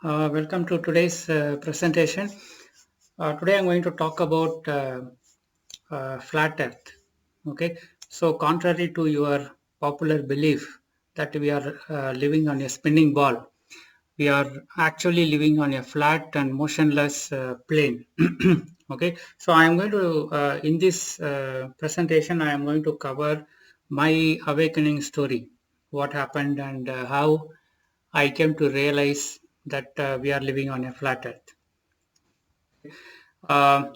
Welcome to today's presentation. Today I'm going to talk about flat Earth. Okay, so contrary to your popular belief that we are living on a spinning ball, we are actually living on a flat and motionless plane. Okay, so I am going to in this presentation I am going to cover my awakening story, what happened and how I came to realize that we are living on a flat earth.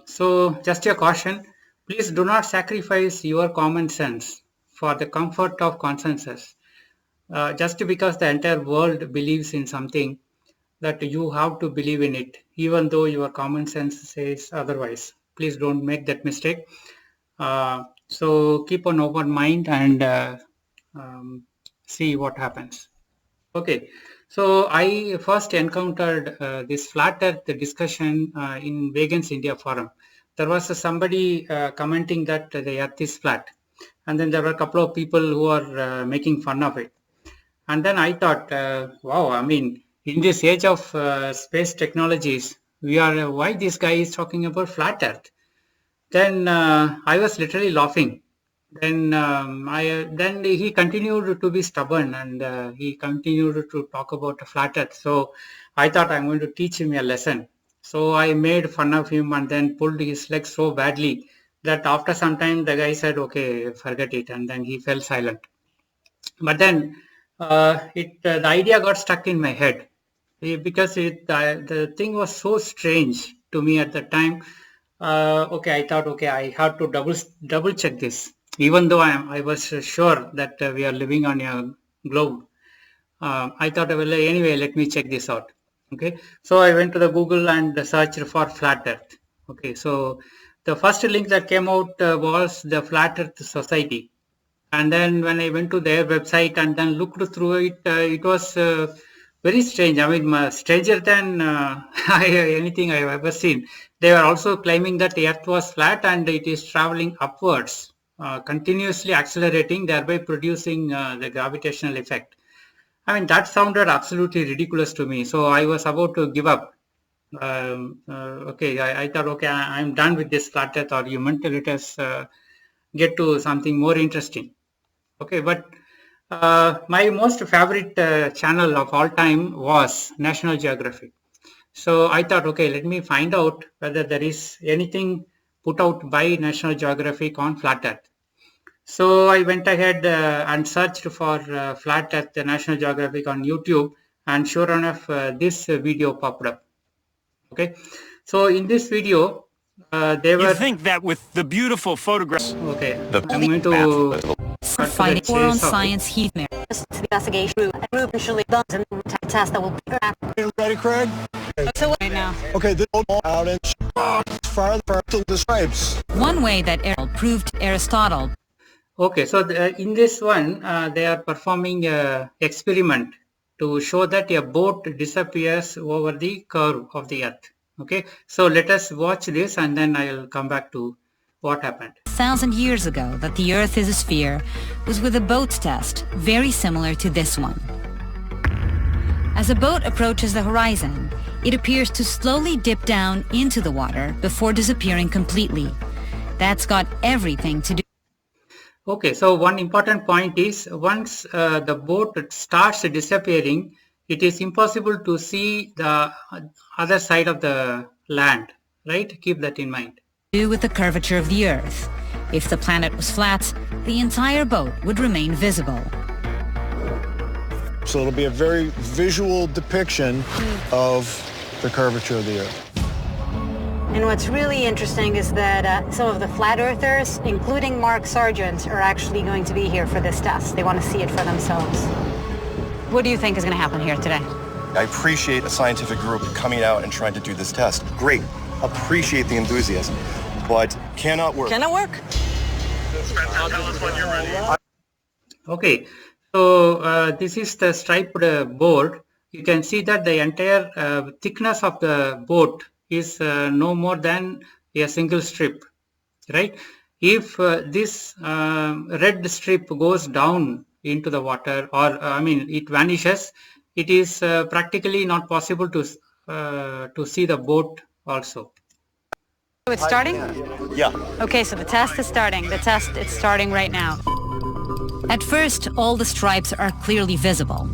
So just a caution, please do not sacrifice your common sense for the comfort of consensus. Just because the entire world believes in something, that you have to believe in it, even though your common sense says otherwise. Please don't make that mistake. So keep an open mind and um, see what happens. Okay, so I first encountered this flat earth discussion in Vegans India forum. There was somebody commenting that the earth is flat, and then there were a couple of people who are making fun of it. And then I thought, wow, I mean, in this age of space technologies, we are why this guy is talking about flat earth. Then I was literally laughing. Then he continued to be stubborn and he continued to talk about a flat earth. So I thought I'm going to teach him a lesson. So I made fun of him and then pulled his leg so badly that after some time the guy said, "Okay, forget it," and then he fell silent. But then the idea got stuck in my head because the thing was so strange to me at the time. Okay, I thought, okay, I have to double check this, even though I was sure that we are living on a globe. I thought, well, anyway, let me check this out. Okay, so I went to the Google and searched for flat Earth. Okay, so the first link that came out was the Flat Earth Society. And then when I went to their website and then looked through it, it was very strange. I mean, stranger than anything I've ever seen. They were also claiming that the Earth was flat and it is traveling upwards, continuously accelerating, thereby producing the gravitational effect. I mean, that sounded absolutely ridiculous to me. So I was about to give up. Okay, I thought, okay, I'm done with this flat Earth argument. Let us get to something more interesting. Okay, but my most favorite channel of all time was National Geographic. So I thought, okay, let me find out whether there is anything put out by National Geographic on flat Earth. So I went ahead and searched for flat Earth National Geographic on YouTube, and sure enough, this video popped up. Okay, so in this video, they were. You think that with the beautiful photographs. Okay, I'm going to for finding or on science heat mirror. Investigation group usually does a test that will be ready, Craig? So right now. Okay, this out and fire the stripes. One way that Aristotle proved Aristotle. Okay, so in this one, they are performing an experiment to show that a boat disappears over the curve of the earth. Okay, so let us watch this and then I'll come back to what happened. 1,000 years ago that the earth is a sphere was with a boat test very similar to this one. As a boat approaches the horizon, it appears to slowly dip down into the water before disappearing completely. That's got everything to do. Okay, so one important point is once the boat starts disappearing, it is impossible to see the other side of the land, right? Keep that in mind. Do with the curvature of the earth. If the planet was flat, the entire boat would remain visible. So it'll be a very visual depiction of the curvature of the earth. And what's really interesting is that some of the flat earthers, including Mark Sargent, are actually going to be here for this test. They want to see it for themselves. What do you think is going to happen here today? I appreciate a scientific group coming out and trying to do this test. Great. Appreciate the enthusiasm. But cannot work. Cannot work? Okay, so this is the striped board. You can see that the entire thickness of the boat is no more than a single strip, right? If this red strip goes down into the water, or I mean it vanishes, it is practically not possible to see the boat also. So it's starting? Yeah. Okay, so the test is starting. It's starting right now. At first, all the stripes are clearly visible.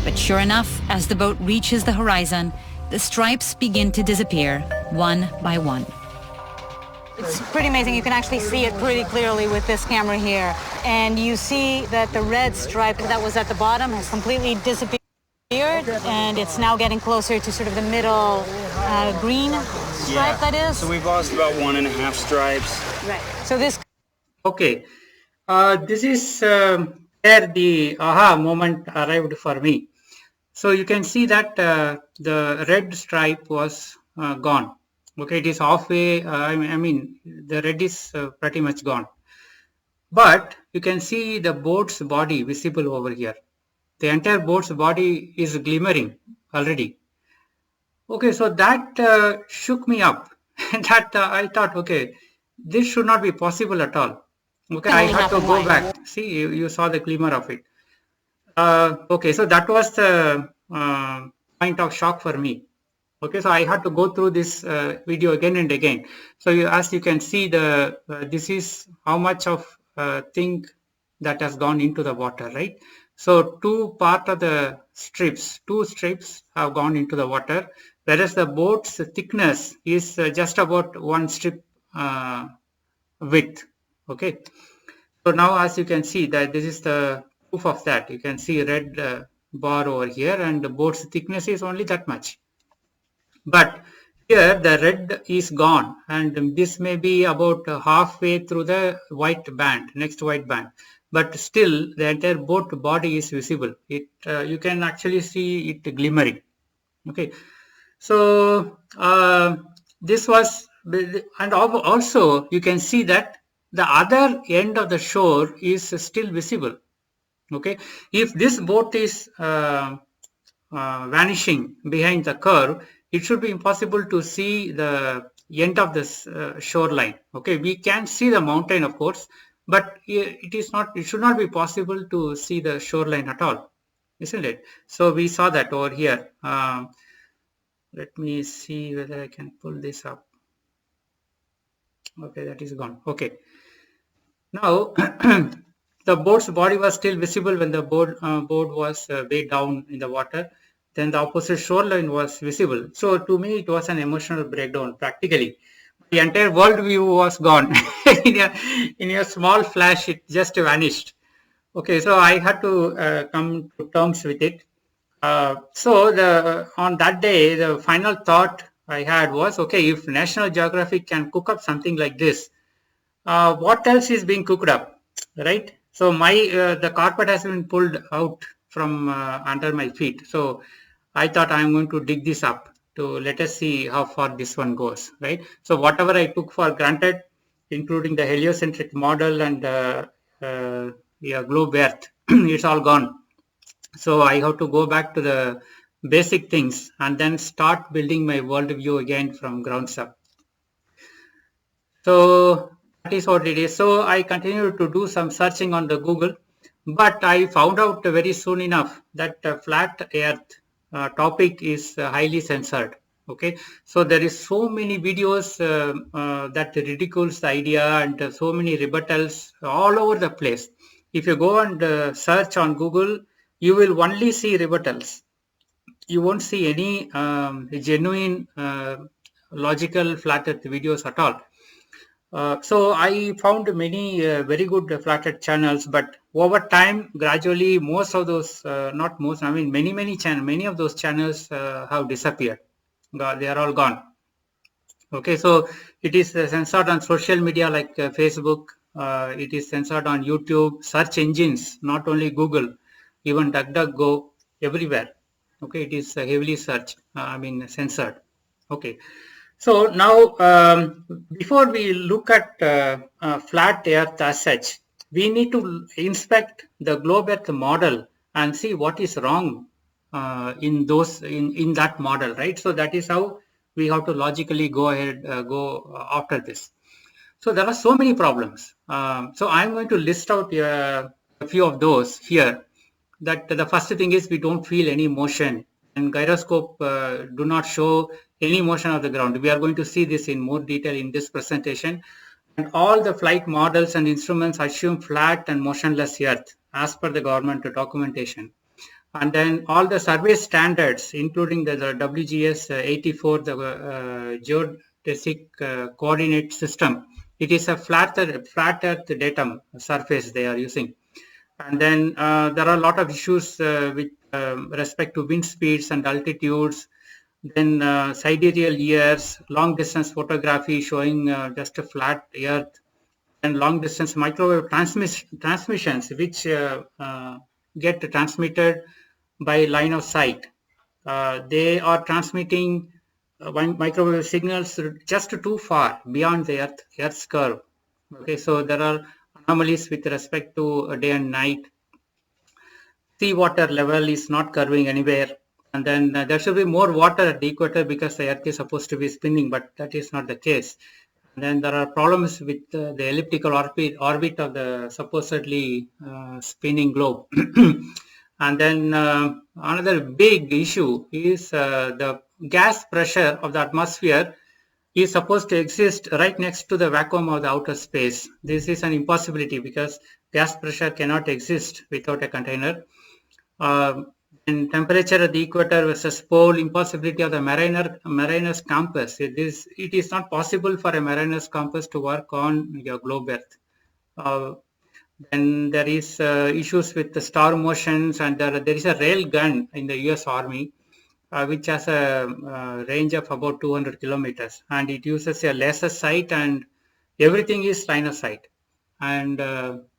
But sure enough, as the boat reaches the horizon, the stripes begin to disappear one by one. It's pretty amazing. You can actually see it pretty clearly with this camera here. And you see that the red stripe that was at the bottom has completely disappeared. And it's now getting closer to sort of the middle green stripe, that is. So we've lost about 1.5 stripes. Right. So this... Okay. This is where the aha moment arrived for me. So you can see that the red stripe was gone. Okay, it is halfway. I mean, the red is pretty much gone. But you can see the boat's body visible over here. The entire boat's body is glimmering already. Okay, so that shook me up. That I thought, okay, this should not be possible at all. Okay, I had to go back. See, you saw the glimmer of it. Okay, so that was the point of shock for me. Okay, so I had to go through this video again and again. So as you can see, this is how much of thing that has gone into the water, right? So two strips have gone into the water, whereas the boat's thickness is just about one strip width. Okay, so now as you can see that this is the proof of that. You can see red bar over here, and the boat's thickness is only that much. But here the red is gone, and this may be about halfway through the next white band. But still, the entire boat body is visible. You can actually see it glimmering. Okay, so this was, and also you can see that the other end of the shore is still visible. Okay, if this boat is vanishing behind the curve, it should be impossible to see the end of this shoreline. Okay, we can see the mountain, of course, but it should not be possible to see the shoreline at all, isn't it? So we saw that over here. Let me see whether I can pull this up. Okay, that is gone. Okay, now the boat's body was still visible when the boat was way down in the water. Then the opposite shoreline was visible. So to me, it was an emotional breakdown practically. The entire worldview was gone. in a small flash, it just vanished. Okay, so I had to come to terms with it. So on that day, the final thought I had was, okay, if National Geographic can cook up something like this, what else is being cooked up, right? So the carpet has been pulled out from under my feet. So I thought I'm going to dig this up to let us see how far this one goes, right? So whatever I took for granted, including the heliocentric model and globe Earth, it's all gone. So I have to go back to the basic things and then start building my worldview again from grounds up. So that is what it is. So I continued to do some searching on the Google, but I found out very soon enough that flat Earth topic is highly censored. Okay, so there is so many videos that ridicules the idea, and so many rebuttals all over the place. If you go and search on Google, you will only see rebuttals. You won't see any genuine logical flat Earth videos at all. So I found many very good flat Earth channels, but over time, gradually, most of those, not most, I mean many of those channels have disappeared. They are all gone. Okay, so it is censored on social media like Facebook. It is censored on YouTube, search engines, not only Google, even DuckDuckGo, everywhere. Okay, it is heavily censored. Okay. So now, before we look at flat Earth as such, we need to inspect the globe Earth model and see what is wrong in that model, right? So that is how we have to logically go ahead, go after this. So there are so many problems. So I'm going to list out a few of those here. that the first thing is we don't feel any motion, and gyroscope do not show any motion of the ground. We are going to see this in more detail in this presentation. And all the flight models and instruments assume flat and motionless Earth as per the government documentation. And then all the survey standards, including the WGS 84, the geodesic coordinate system, it is a flat Earth datum surface they are using. And then there are a lot of issues with respect to wind speeds and altitudes. Then sidereal years, long distance photography showing just a flat Earth, and long distance microwave transmissions which get transmitted by line of sight. They are transmitting microwave signals just too far beyond the Earth's curve. Okay, so there are anomalies with respect to day and night. Seawater level is not curving anywhere, and then there should be more water at the equator because the Earth is supposed to be spinning, but that is not the case. And then there are problems with the elliptical orbit of the supposedly spinning globe. And then another big issue is the gas pressure of the atmosphere is supposed to exist right next to the vacuum of the outer space. This is an impossibility because gas pressure cannot exist without a container. And temperature at the equator versus pole, impossibility of the mariner's compass. It is not possible for a mariner's compass to work on your globe Earth. Then there is issues with the star motions, and there is a rail gun in the US Army which has a range of about 200 kilometers, and it uses a laser sight, and everything is line of sight. And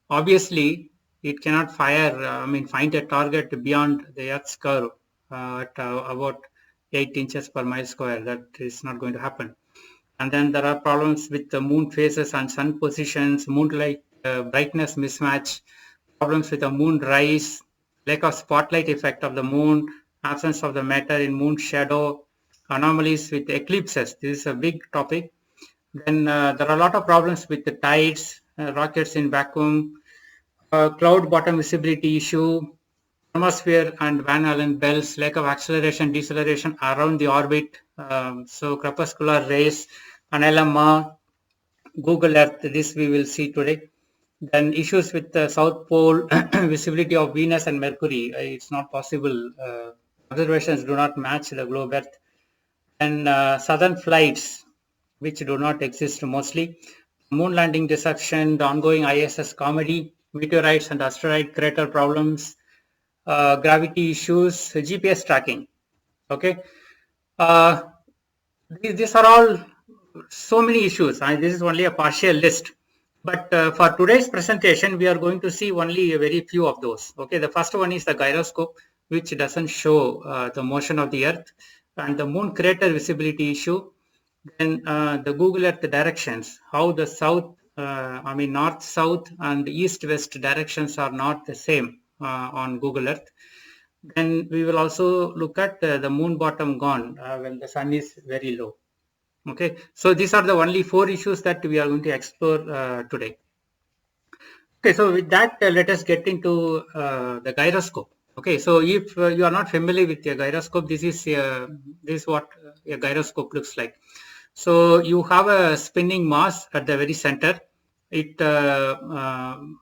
obviously it cannot find a target beyond the Earth's curve at about 8 inches per mile square. That is not going to happen. And then there are problems with the moon phases and sun positions, moonlight brightness mismatch, problems with the moon rise, lack of spotlight effect of the moon, absence of the matter in moon shadow, anomalies with eclipses. This is a big topic. Then there are a lot of problems with the tides, rockets in vacuum, cloud bottom visibility issue, atmosphere and Van Allen belts, lack of acceleration, deceleration around the orbit, so crepuscular rays, NLMR, Google Earth, this we will see today. Then issues with the South Pole, visibility of Venus and Mercury, it's not possible. Observations do not match the globe Earth. And southern flights, which do not exist mostly. Moon landing deception, the ongoing ISS comedy, meteorites and asteroid crater problems, gravity issues, GPS tracking. Okay, these are all so many issues. This is only a partial list, but for today's presentation we are going to see only a very few of those. Okay, the first one is the gyroscope, which doesn't show the motion of the Earth, and the moon crater visibility issue. Then the Google Earth directions, how the north, south and east, west directions are not the same on Google Earth. Then we will also look at the moon bottom gone when the sun is very low. Okay, so these are the only 4 issues that we are going to explore today. Okay, so with that, let us get into the gyroscope. Okay, so if you are not familiar with a gyroscope, this is what a gyroscope looks like. So you have a spinning mass at the very center. It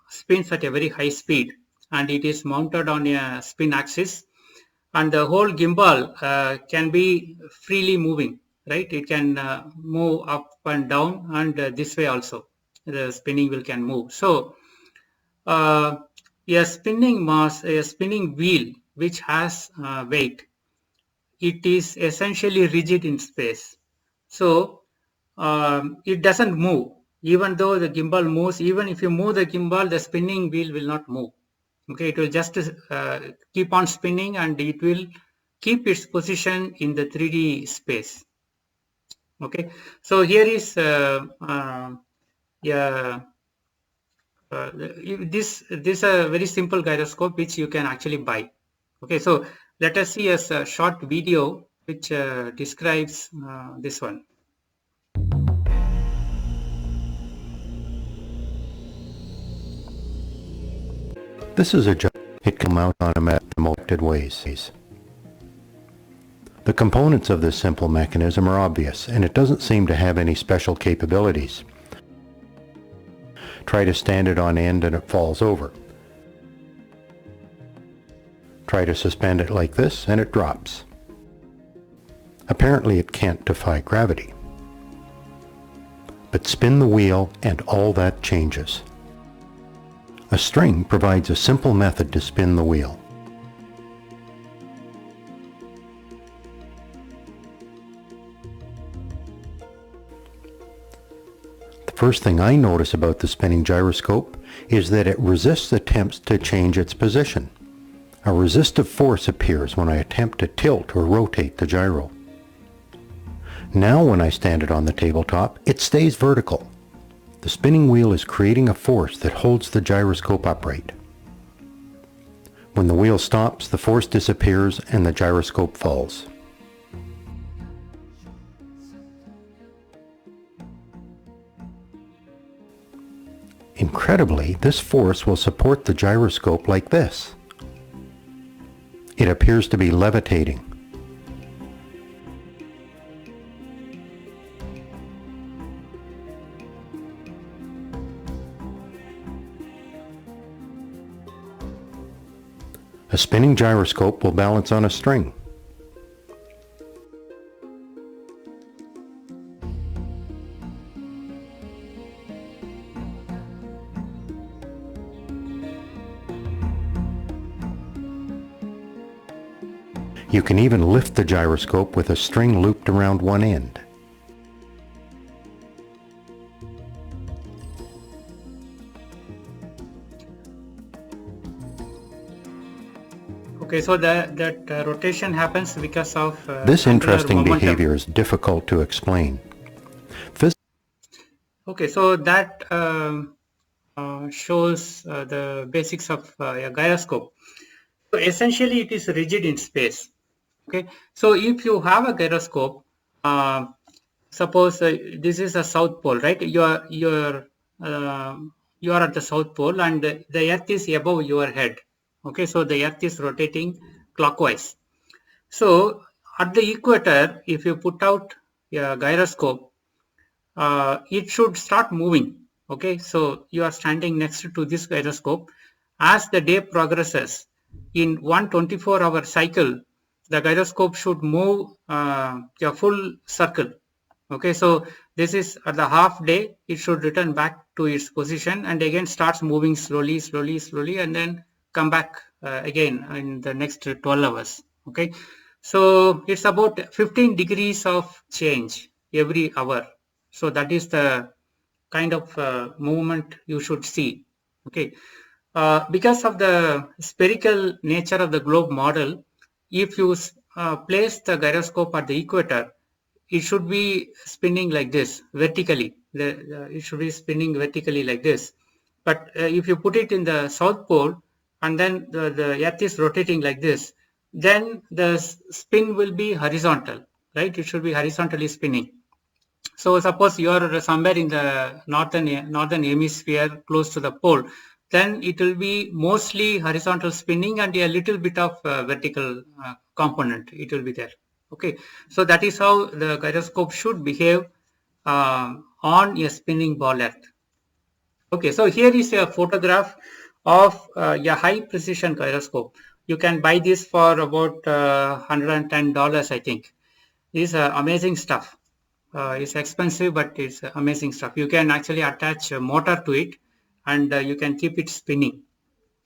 spins at a very high speed, and it is mounted on a spin axis, and the whole gimbal can be freely moving, right? It can move up and down, and this way also the spinning wheel can move. So a spinning mass, a spinning wheel which has weight, it is essentially rigid in space. So it doesn't move. Even though the gimbal moves, even if you move the gimbal, the spinning wheel will not move. Okay, it will just keep on spinning, and it will keep its position in the 3D space. Okay, so here is this is a very simple gyroscope which you can actually buy. Okay, so let us see a short video which describes this one. This is a it can mount on a multiple ways. The components of this simple mechanism are obvious, and it doesn't seem to have any special capabilities. Try to stand it on end and it falls over. Try to suspend it like this and it drops. Apparently it can't defy gravity. But spin the wheel and all that changes. A string provides a simple method to spin the wheel. The first thing I notice about the spinning gyroscope is that it resists attempts to change its position. A resistive force appears when I attempt to tilt or rotate the gyro. Now when I stand it on the tabletop, it stays vertical. The spinning wheel is creating a force that holds the gyroscope upright. When the wheel stops, the force disappears and the gyroscope falls. Incredibly, this force will support the gyroscope like this. It appears to be levitating. A spinning gyroscope will balance on a string. You can even lift the gyroscope with a string looped around one end. Okay, so that rotation happens because of this interesting momentum. behavior is difficult to explain. Okay, so that shows the basics of a gyroscope. So essentially, it is rigid in space. Okay, so if you have a gyroscope, suppose this is a south pole, right? You are at the south pole, and the Earth is above your head. Okay, so the Earth is rotating clockwise. So at the equator, if you put out a gyroscope, it should start moving. Okay, so you are standing next to this gyroscope. As the day progresses, in 124-hour cycle, the gyroscope should move a full circle. Okay, so this is at the half day, it should return back to its position and again starts moving slowly, and then come back again in the next 12 hours. Okay, so it's about 15 degrees of change every hour. So that is the kind of movement you should see. Okay, because of the spherical nature of the globe model, if you place the gyroscope at the equator, it should be spinning like this vertically. It should be spinning vertically like this. But if you put it in the south pole and then the Earth is rotating like this, then the spin will be horizontal, right? It should be horizontally spinning. So suppose you are somewhere in the northern hemisphere close to the pole, then it will be mostly horizontal spinning and a little bit of vertical component. It will be there. Okay, so that is how the gyroscope should behave on a spinning ball Earth. Okay, so here is a photograph of a high precision gyroscope. You can buy this for about $110, I think. This is amazing stuff. It's expensive, but it's amazing stuff. You can actually attach a motor to it and you can keep it spinning.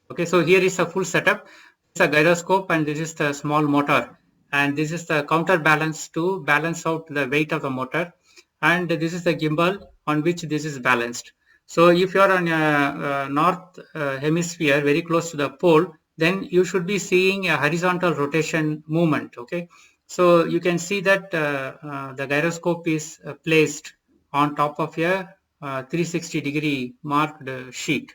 Okay, so here is a full setup. It's a gyroscope and this is the small motor. And this is the counterbalance to balance out the weight of the motor. And this is the gimbal on which this is balanced. So if you are on a north hemisphere, very close to the pole, then you should be seeing a horizontal rotation movement. Okay, so you can see that the gyroscope is placed on top of a 360-degree marked sheet.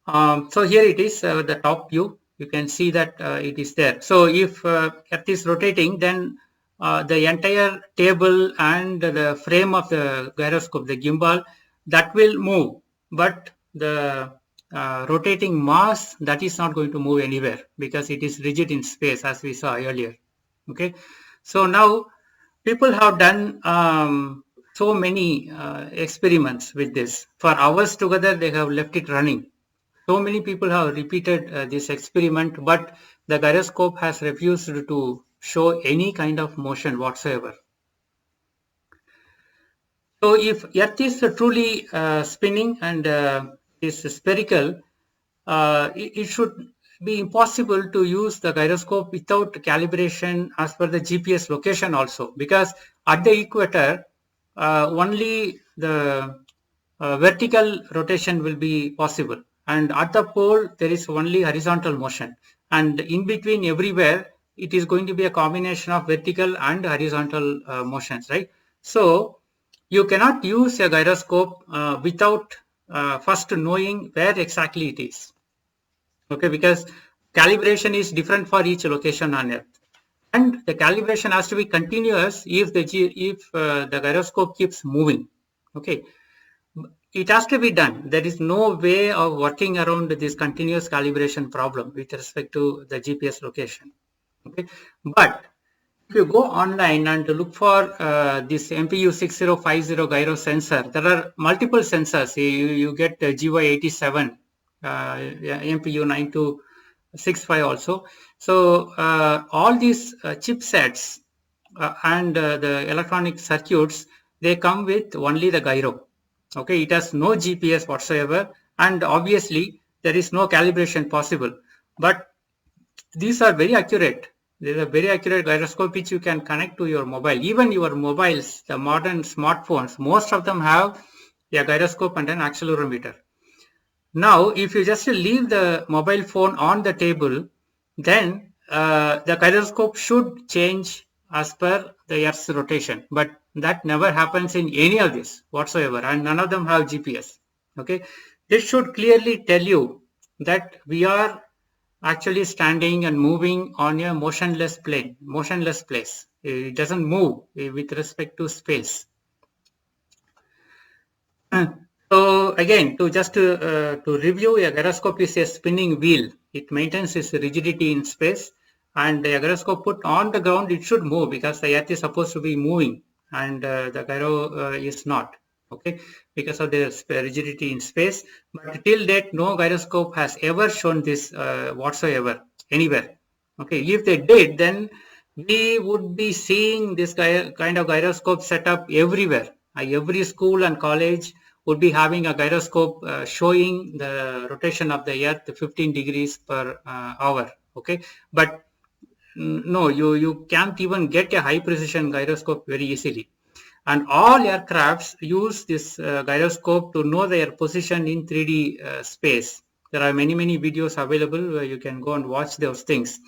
So here it is, the top view. You can see that it is there. So if Earth is rotating, then the entire table and the frame of the gyroscope, the gimbal, that will move, but the rotating Mars, that is not going to move anywhere because it is rigid in space, as we saw earlier. Okay, so now people have done so many experiments with this. For hours together, they have left it running. So many people have repeated this experiment, but the gyroscope has refused to show any kind of motion whatsoever. So if Earth is truly spinning and is spherical, it should be impossible to use the gyroscope without calibration as per the GPS location also, because at the equator, only the vertical rotation will be possible, and at the pole there is only horizontal motion, and in between everywhere it is going to be a combination of vertical and horizontal motions, right? So you cannot use a gyroscope without first knowing where exactly it is. Okay, because calibration is different for each location on Earth, and the calibration has to be continuous if the gyroscope keeps moving. Okay, it has to be done. There is no way of working around this continuous calibration problem with respect to the GPS location. Okay, but if you go online and look for this MPU 6050 gyro sensor, there are multiple sensors. You get GY87, MPU 9265 also. So all these chipsets and the electronic circuits, they come with only the gyro. Okay, it has no GPS whatsoever, and obviously there is no calibration possible. But these are very accurate. There is a very accurate gyroscope which you can connect to your mobile. Even your mobiles, the modern smartphones, most of them have a gyroscope and an accelerometer. Now, if you just leave the mobile phone on the table, then the gyroscope should change as per the Earth's rotation. But that never happens in any of this whatsoever, and none of them have GPS. Okay, this should clearly tell you that we are actually standing and moving on a motionless plane, motionless place. It doesn't move with respect to space. So again, to review, a gyroscope is a spinning wheel. It maintains its rigidity in space, and a gyroscope put on the ground, it should move because the Earth is supposed to be moving, and the gyro is not. Okay, because of the rigidity in space. But till date, no gyroscope has ever shown this whatsoever anywhere. Okay, if they did, then we would be seeing this kind of gyroscope set up everywhere. Every school and college would be having a gyroscope showing the rotation of the Earth 15 degrees per hour. Okay, but no, you can't even get a high precision gyroscope very easily. And all aircrafts use this gyroscope to know their position in 3D space. There are many videos available where you can go and watch those things.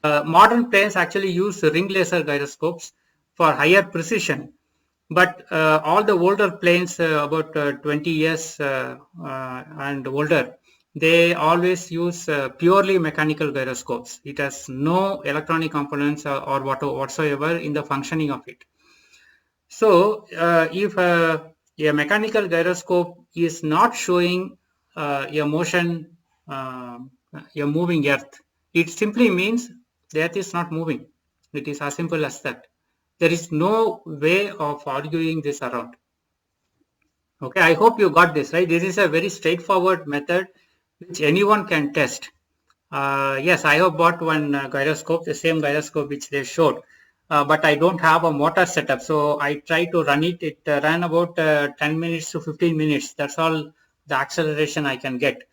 Modern planes actually use ring laser gyroscopes for higher precision. But all the older planes, about 20 years and older, they always use purely mechanical gyroscopes. It has no electronic components or whatsoever in the functioning of it. So if a mechanical gyroscope is not showing a motion, a moving Earth, it simply means the Earth is not moving. It is as simple as that. There is no way of arguing this around. Okay, I hope you got this, right? This is a very straightforward method which anyone can test. Yes, I have bought one gyroscope, the same gyroscope which they showed. But I don't have a motor setup, so I try to run it. It ran about 10 minutes to 15 minutes. That's all the acceleration I can get.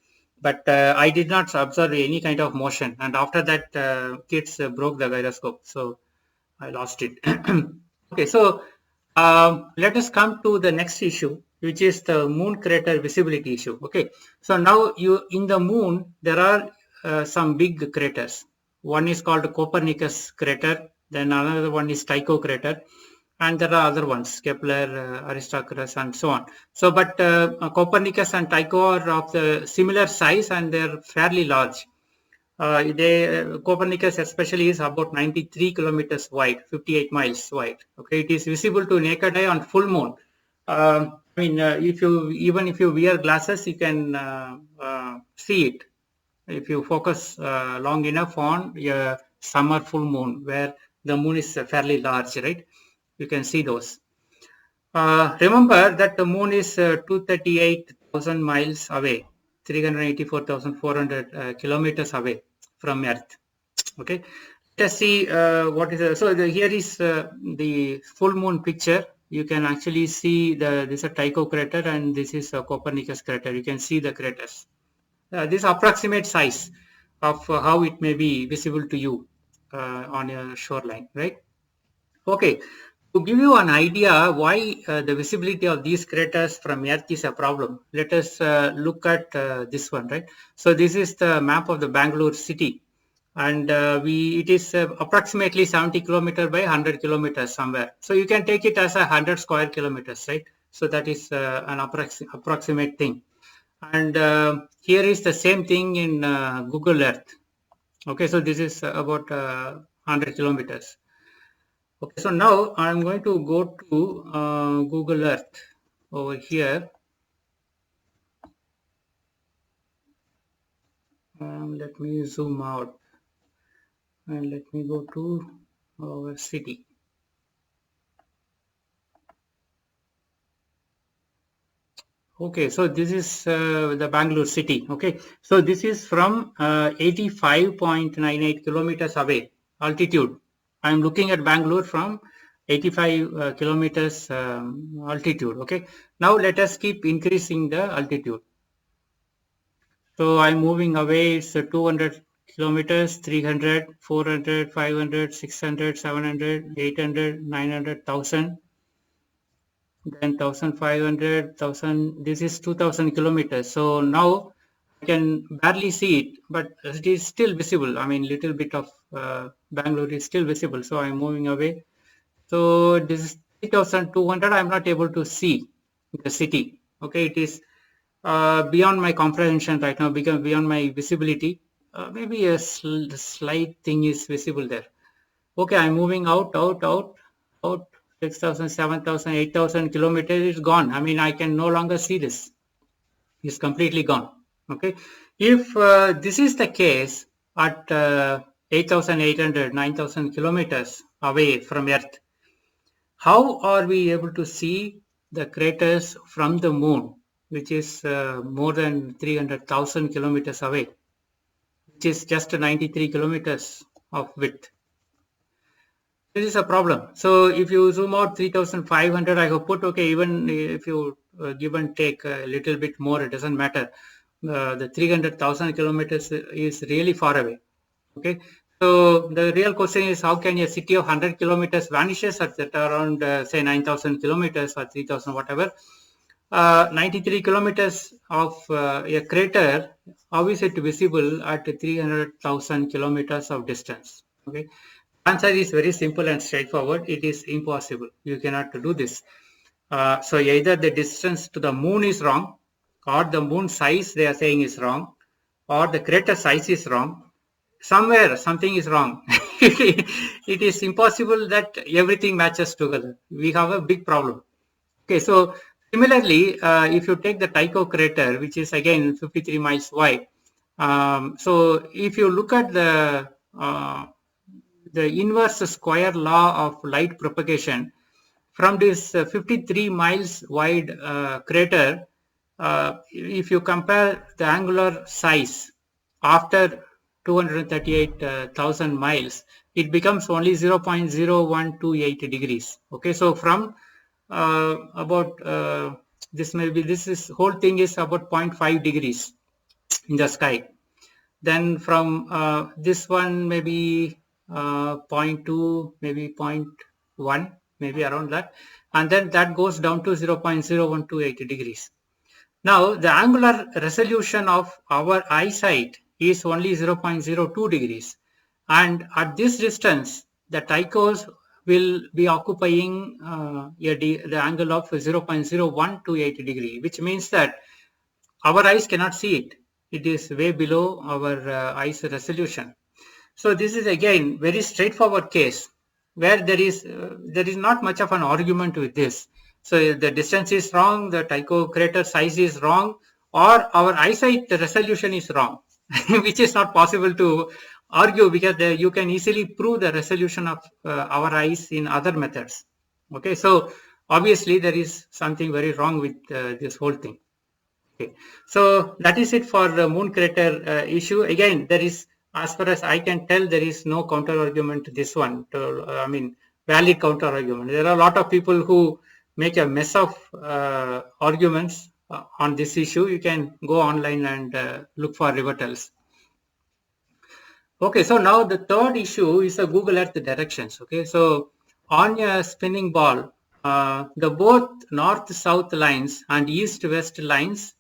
But I did not observe any kind of motion. And after that, kids broke the gyroscope, so I lost it. Okay, so let us come to the next issue, which is the moon crater visibility issue. Okay, so now in the moon there are some big craters. One is called Copernicus crater. Then another one is Tycho crater, and there are other ones, Kepler, Aristarchus, and so on. So, but Copernicus and Tycho are of the similar size, and they're fairly large. Copernicus especially is about 93 kilometers wide, 58 miles wide. Okay, it is visible to naked eye on full moon. I mean, even if you wear glasses, you can see it. If you focus long enough on a summer full moon, where the moon is fairly large, right? You can see those. Remember that the moon is 238,000 miles away, 384,400 kilometers away from Earth. Okay, let us see what is here is the full moon picture. You can actually see this is a Tycho crater and this is a Copernicus crater. You can see the craters. This approximate size of how it may be visible to you on a shoreline, right? Okay, to give you an idea why the visibility of these craters from Earth is a problem, let us look at this one, right? So this is the map of the Bangalore city, and it is approximately 70 kilometer by 100 kilometers somewhere. So you can take it as 100 square kilometers, right? So that is an approximate thing. And here is the same thing in Google Earth. Okay, so this is about 100 kilometers. Okay, so now I'm going to go to Google Earth over here. Let me zoom out and let me go to our city. Okay, so this is the Bangalore city. Okay, so this is from 85.98 kilometers away altitude. I'm looking at Bangalore from 85 kilometers altitude. Okay, now let us keep increasing the altitude. So I'm moving away. It's 200 kilometers, 300, 400, 500, 600, 700, 800, 900, 1000. Then 1500, 1000, this is 2000 kilometers. So now I can barely see it, but it is still visible. I mean, little bit of Bangalore is still visible. So I'm moving away. So this is 3200. I'm not able to see the city. Okay, it is beyond my comprehension right now, because beyond my visibility. Maybe a slight thing is visible there. Okay, I'm moving out. 6,000, 7,000, 8,000 kilometers is gone. I mean, I can no longer see this. It's completely gone. Okay. If this is the case at 8,800, 9,000 kilometers away from Earth, how are we able to see the craters from the moon, which is more than 300,000 kilometers away, which is just 93 kilometers of width? This is a problem. So if you zoom out 3,500, I have put, okay, even if you give and take a little bit more, it doesn't matter. The 300,000 kilometers is really far away. Okay. So the real question is, how can a city of 100 kilometers vanishes at around, say, 9,000 kilometers or 3,000, whatever. 93 kilometers of a crater, how is it visible at 300,000 kilometers of distance? Okay. Answer is very simple and straightforward. It is impossible. You cannot do this. So either the distance to the moon is wrong, or the moon size they are saying is wrong, or the crater size is wrong. Somewhere something is wrong. It is impossible that everything matches together. We have a big problem. Okay, so similarly, if you take the Tycho crater, which is again 53 miles wide, so if you look at the inverse square law of light propagation from this 53 miles wide crater, if you compare the angular size after 238,000 miles, it becomes only 0.0128 degrees. Okay, so from about this whole thing is about 0.5 degrees in the sky. Then from this one maybe 0.2, maybe 0.1, maybe around that, and then that goes down to 0.0128 degrees. Now the angular resolution of our eyesight is only 0.02 degrees, and at this distance the Tychos will be occupying the angle of 0.0128 degree, which means that our eyes cannot see it. It is way below our eyes resolution. So this is again very straightforward case where there is not much of an argument with this. So the distance is wrong, the Tycho crater size is wrong, or our eyesight resolution is wrong, which is not possible to argue because you can easily prove the resolution of our eyes in other methods. Okay, so obviously there is something very wrong with this whole thing. Okay, so that is it for the moon crater issue. Again, there is, as far as I can tell, there is no counter argument to this one. I mean, valid counter argument. There are a lot of people who make a mess of arguments on this issue. You can go online and look for rebuttals. Okay, so now the third issue is a Google Earth directions. Okay, so on a spinning ball, the both north-south lines and east-west lines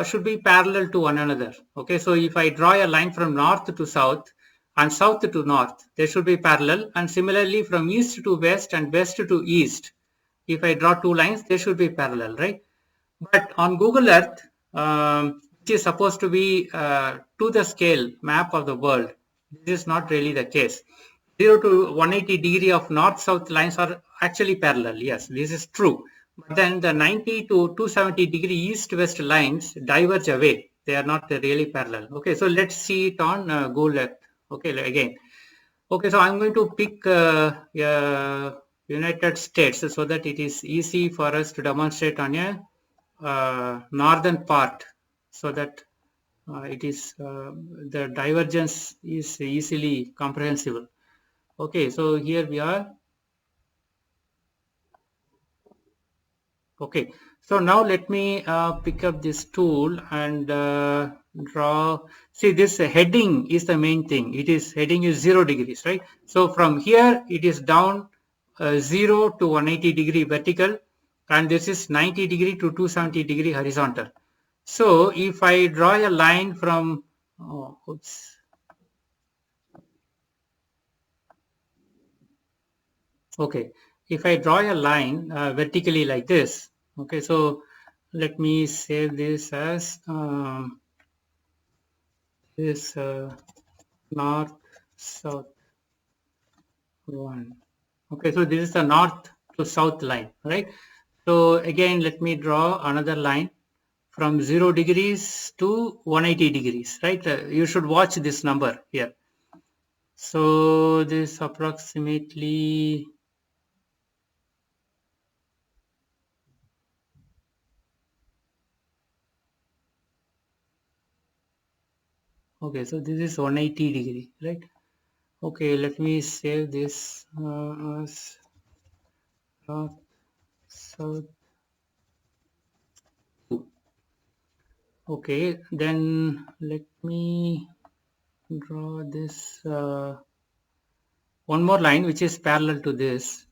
should be parallel to one another. Okay, so if I draw a line from north to south and south to north, they should be parallel. And similarly, from east to west and west to east, if I draw two lines, they should be parallel, right? But on Google Earth, which is supposed to be to the scale map of the world, this is not really the case. 0 to 180 degree of north-south lines are actually parallel. Yes, this is true. But then the 90 to 270 degree east-west lines diverge away. They are not really parallel. Okay, so let's see it on Google Earth. Okay, again. Okay, so I'm going to pick United States so that it is easy for us to demonstrate on a northern part, so that it is the divergence is easily comprehensible. Okay, so here we are. Okay, so now let me pick up this tool and draw. See, this heading is the main thing. It is heading is 0 degrees, right? So from here it is down 0 to 180 degree vertical, and this is 90 degree to 270 degree horizontal. So if I draw a line from, okay, if I draw a line vertically like this, okay, so let me save this as this north south one. Okay, so this is the north to south line, right? So again, let me draw another line from 0 degrees to 180 degrees, right? You should watch this number here. So this approximately, okay, so this is 180 degree, right? Okay, let me save this as north south. Okay, then let me draw this one more line which is parallel to this.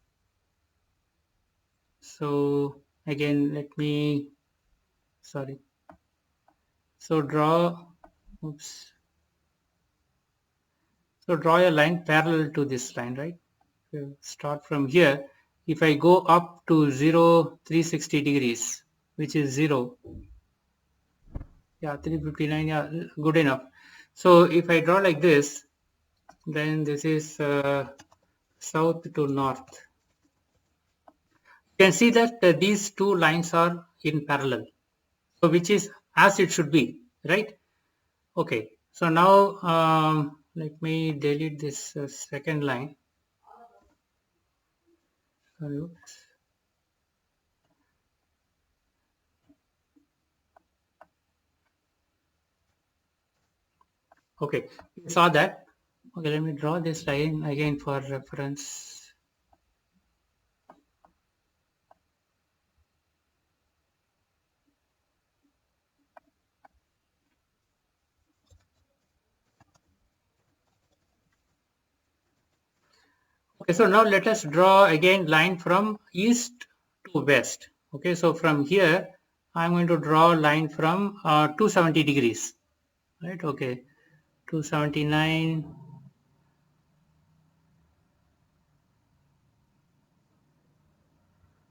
So again, let me, sorry. So draw, oops. So draw a line parallel to this line, right? So start from here. If I go up to 0, 360 degrees, which is 0, yeah, 359, yeah, good enough. So if I draw like this, then this is south to north. You can see that these two lines are in parallel, so which is as it should be, right? Okay, so now let me delete this second line. Okay, you saw that. Okay, let me draw this line again for reference. Okay, so now let us draw again line from east to west. Okay, so from here I'm going to draw a line from 270 degrees, right? Okay, 279.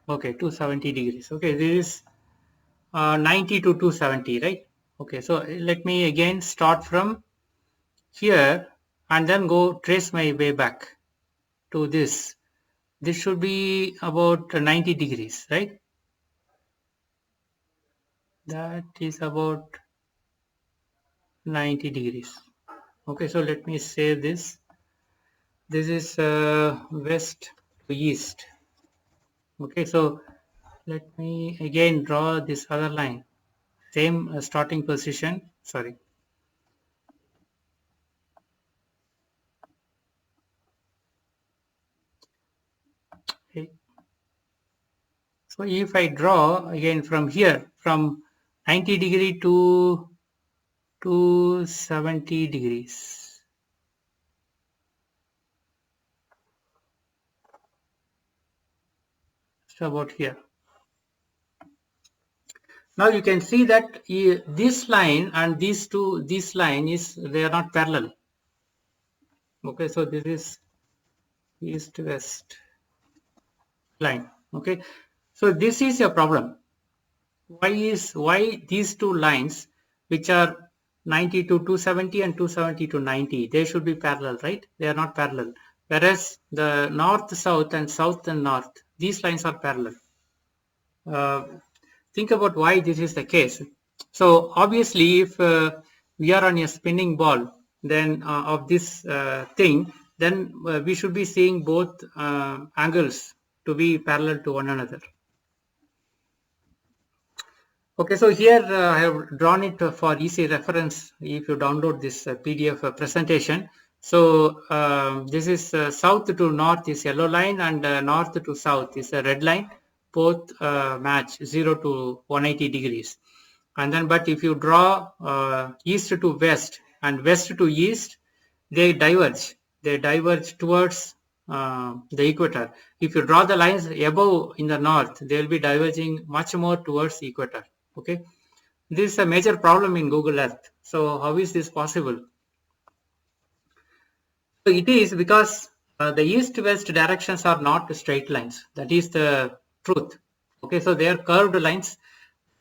Okay, 270 degrees. Okay, this is 90 to 270, right? Okay, so let me again start from here and then go trace my way back to this. This should be about 90 degrees, right? That is about 90 degrees. Okay, so let me say this. This is west to east. Okay, so let me again draw this other line. Same starting position. Sorry. Okay. So if I draw again from here, from 90 degree to 70 degrees. So about here. Now you can see that this line and this line is, they are not parallel. Okay, so this is east-west line. Okay, so this is a problem. Why these two lines, which are 90 to 270 and 270 to 90, they should be parallel, right? They are not parallel. Whereas the north-south and south and north, these lines are parallel. Think about why this is the case. So obviously, if we are on a spinning ball, then of this thing, then we should be seeing both angles to be parallel to one another. Okay, so here I have drawn it for easy reference if you download this PDF presentation. So this is south to north is yellow line, and north to south is a red line. Both match 0 to 180 degrees. And then, but if you draw east to west and west to east, they diverge. They diverge towards the equator. If you draw the lines above in the north, they will be diverging much more towards the equator. Okay, this is a major problem in Google Earth. So how is this possible? So it is because the east-west directions are not straight lines. That is the truth. Okay, so they are curved lines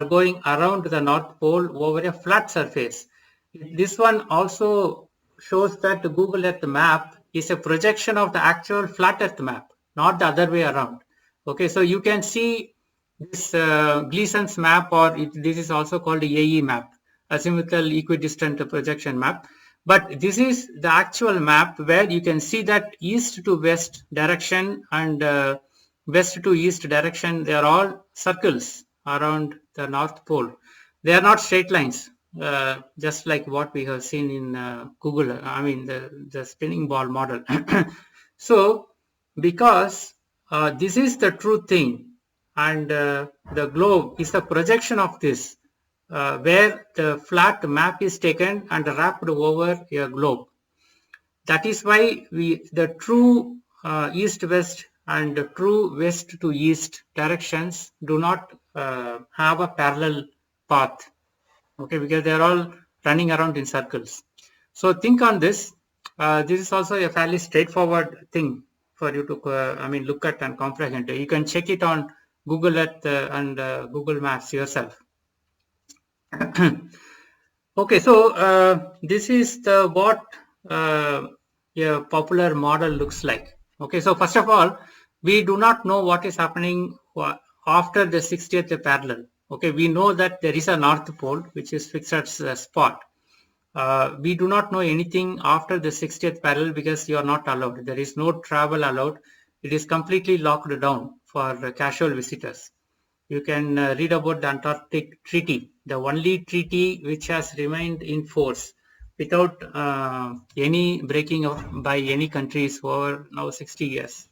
going around the North Pole over a flat surface. This one also shows that the Google Earth map is a projection of the actual flat Earth map, not the other way around. Okay, so you can see this Gleason's map, or this is also called the AE map, azimuthal equidistant projection map. But this is the actual map where you can see that east to west direction and west to east direction, they are all circles around the North Pole. They are not straight lines, just like what we have seen in Google, I mean the spinning ball model. So because this is the true thing, and the globe is the projection of this, where the flat map is taken and wrapped over a globe. That is why the true east-west and the true west to east directions do not have a parallel path. Okay, because they are all running around in circles. So think on this. This is also a fairly straightforward thing for you to look at and comprehend. You can check it on Google Earth and Google Maps yourself. Okay, so this is the what a popular model looks like. Okay, so first of all, we do not know what is happening after the 60th parallel. Okay, we know that there is a North Pole which is fixed at the spot. We do not know anything after the 60th parallel because you are not allowed. There is no travel allowed. It is completely locked down for casual visitors. You can read about the Antarctic Treaty, the only treaty which has remained in force without any breaking of by any countries for now 60 years.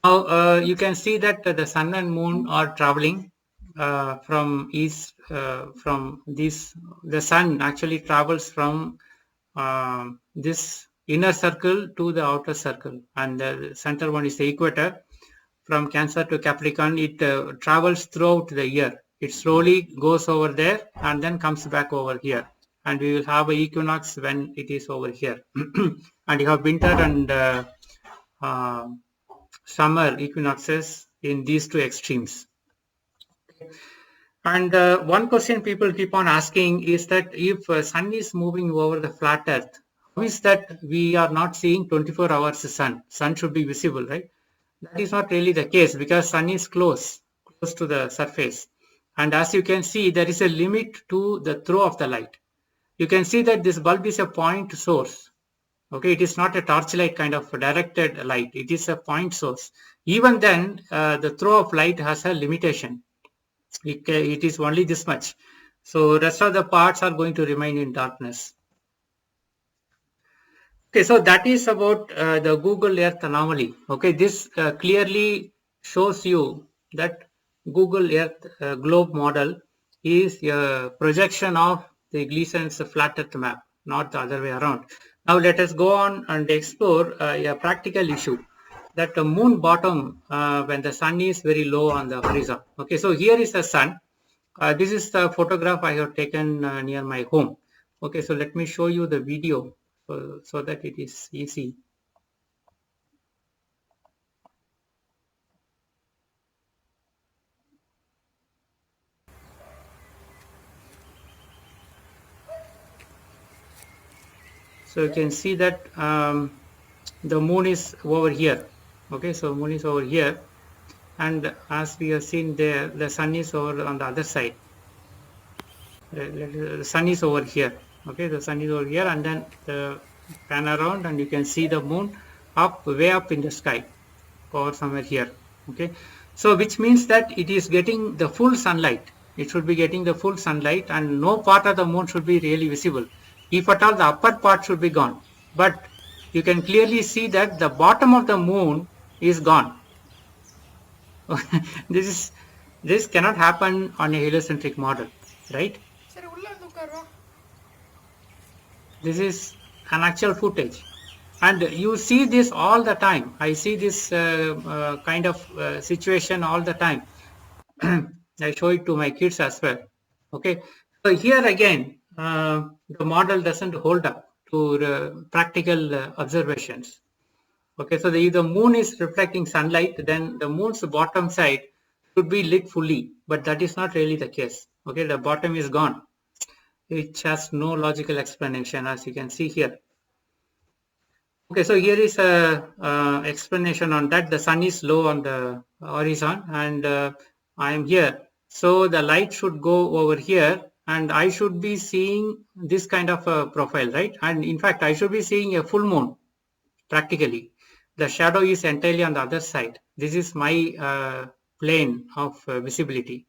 Now you can see that the sun and moon are traveling from east, from this. The sun actually travels from this inner circle to the outer circle, and the center one is the equator. From Cancer to Capricorn, it travels throughout the year. It slowly goes over there and then comes back over here. And we will have an equinox when it is over here. And you have winter and summer equinoxes in these two extremes. And one question people keep on asking is that if sun is moving over the flat earth, how is that we are not seeing 24 hours sun? Sun should be visible, right? That is not really the case because sun is close to the surface, And as you can see, there is a limit to the throw of the light. You can see that this bulb is a point source. Okay, it is not a torchlight kind of directed light. It is a point source. Even then, the throw of light has a limitation. It is only this much. So rest of the parts are going to remain in darkness. Okay, so that is about the Google Earth anomaly. Okay, this clearly shows you that Google Earth globe model is a projection of the Gleason's flat Earth map, not the other way around. Now let us go on and explore a practical issue, that the moon bottom when the sun is very low on the horizon. Okay, so here is the sun. This is the photograph I have taken near my home. Okay, so let me show you the video so that it is easy. So you can see that the moon is over here. Okay, so moon is over here, and as we have seen there, the sun is over on the other side. The sun is over here. Okay, the sun is over here, and then the pan around, and you can see the moon up, way up in the sky, or somewhere here. Okay, so which means that it is getting the full sunlight. It should be getting the full sunlight, and no part of the moon should be really visible. If at all, the upper part should be gone. But you can clearly see that the bottom of the moon is gone. This cannot happen on a heliocentric model, right? This is an actual footage, and you see this all the time. I see this kind of situation all the time. I show it to my kids as well. Okay, so here again, the model doesn't hold up to practical observations. Okay, so if the moon is reflecting sunlight, then the moon's bottom side should be lit fully, but that is not really the case. Okay, the bottom is gone. It has no logical explanation, as you can see here. Okay, so here is a explanation on that. The sun is low on the horizon, and I am here. So the light should go over here, and I should be seeing this kind of a profile, right? And in fact, I should be seeing a full moon practically. The shadow is entirely on the other side. This is my plane of visibility.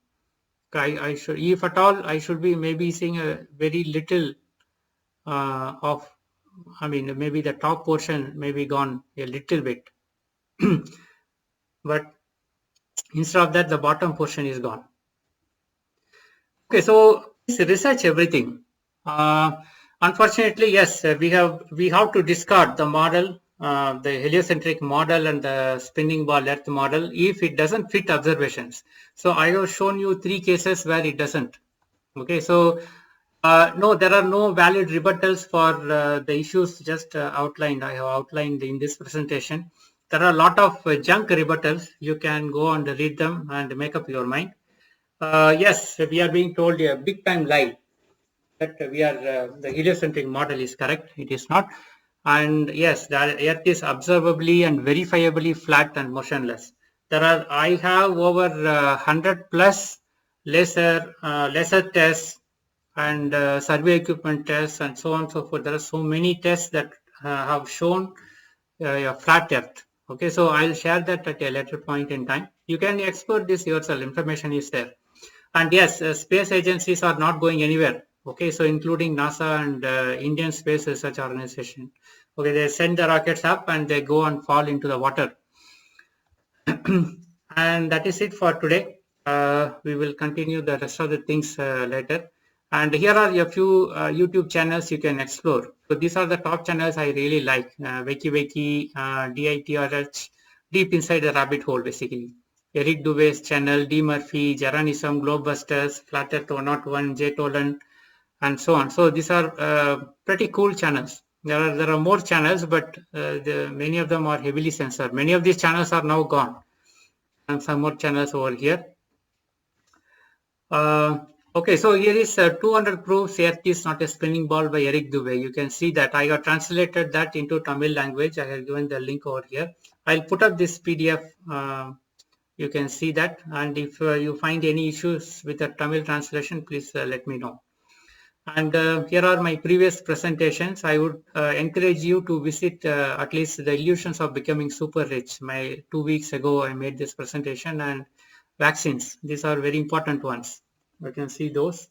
I should, if at all, I should be maybe seeing a very little of, I mean, maybe the top portion may be gone a little bit, but instead of that, the bottom portion is gone. Okay, so please research everything. Unfortunately, yes, we have to discard the model, the heliocentric model and the spinning ball Earth model if it doesn't fit observations. So I have shown you 3 cases where it doesn't. Okay, so no, there are no valid rebuttals for the issues just outlined. I have outlined in this presentation. There are a lot of junk rebuttals. You can go and read them and make up your mind. Yes, we are being told a big time lie that the heliocentric model is correct. It is not. And yes, the Earth is observably and verifiably flat and motionless. I have over 100 plus laser tests and survey equipment tests and so on and so forth. There are so many tests that have shown a flat Earth. Okay, so I'll share that at a later point in time. You can explore this yourself. Information is there. And yes, space agencies are not going anywhere. Okay, so including NASA and Indian Space Research Organization. Okay, they send the rockets up and they go and fall into the water. And that is it for today. We will continue the rest of the things later. And here are a few YouTube channels you can explore. So these are the top channels I really like. Wakey, DITRH, Deep Inside the Rabbit Hole, basically. Eric Dubé's channel, D. Murphy, Jeranism, Globebusters, Flat Earth 101, J. Tolan, and so on. So these are pretty cool channels. There are more channels, but many of them are heavily censored. Many of these channels are now gone. And some more channels over here. Okay, so here is 200 proofs Earth is not a spinning ball by Eric Dubé. You can see that I have translated that into Tamil language. I have given the link over here. I'll put up this PDF You can see that, and if you find any issues with the Tamil translation, please let me know. And here are my previous presentations. I would encourage you to visit at least the Illusions of Becoming Super Rich. 2 weeks ago I made this presentation, and vaccines. These are very important ones. You can see those.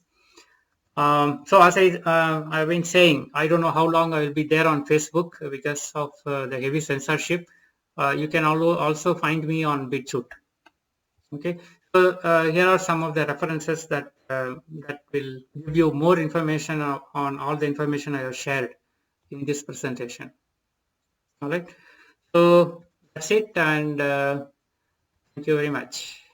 So as I've been saying, I don't know how long I will be there on Facebook because of the heavy censorship. You can also find me on BitChute. Okay, so here are some of the references that will give you more information on all the information I have shared in this presentation. All right, so that's it, and thank you very much.